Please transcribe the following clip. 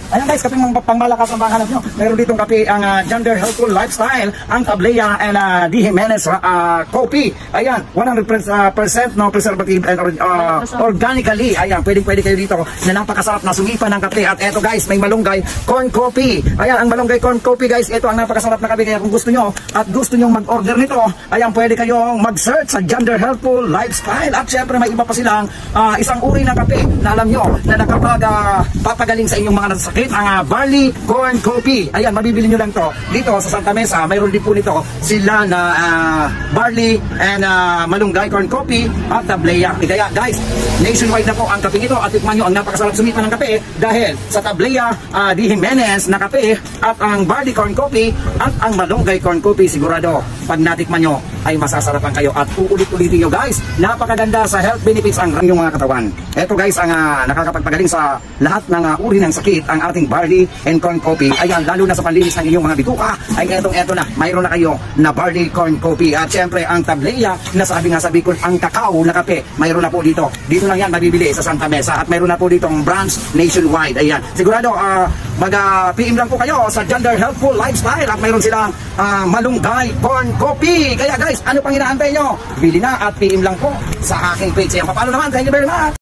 Ayan guys, kape pangmalakas ang panghanap nyo. Meron ditong kape ang Gender Healthful Lifestyle, ang Tablea and D. Jimenez Coffee. Ayan, 100% no preservative and organically. Ayan, pwede kayo dito na napakasarap na sumipa ng kape. At eto guys, may malunggay corn coffee. Ayan, ang malunggay corn coffee guys, ito ang napakasarap na kape. Kaya kung gusto nyo at gusto nyo mag-order nito, ayan, pwede kayong mag-search sa Gender Healthful Lifestyle. At syempre may iba pa silang isang uri ng kape na alam nyo na nakapag-papagaling sa inyong mga nasasakit, ang barley corn coffee. Ayan, mabibili nyo lang to dito sa Santa Mesa. Mayroon din po nito sila na barley and malunggay corn coffee at Tablea. Kaya guys, nationwide na po ang kape ito at tikman nyo ang napakasarap sumipa ng kape dahil sa Tablea D. Jimenez na kape at ang barley corn coffee at ang malunggay corn coffee, sigurado pag natikman nyo ay masasarapan kayo at uulit-ulitin nyo guys. Napakaganda sa health benefits ang inyong mga katawan. Ito guys ang nakakapagpagaling sa lahat ng uri ng sakit, ang ating barley and corn coffee. Ayan, lalo na sa panlinis ng inyong mga bituka ay eto na, mayroon na kayo na barley corn coffee. At syempre ang Tablea na sabi ko ang kakao na kape, mayroon na po dito lang yan mabibili sa Santa Mesa at mayroon na po ditong branch nationwide. Ayan, sigurado mag-PM lang po kayo sa Gender Healthful Lifestyle at mayroon silang malunggay corn coffee. Kaya guys, ano pang inaantay nyo? Bili na at PM lang po sa aking page. Ayan, paano naman? Thank you very much.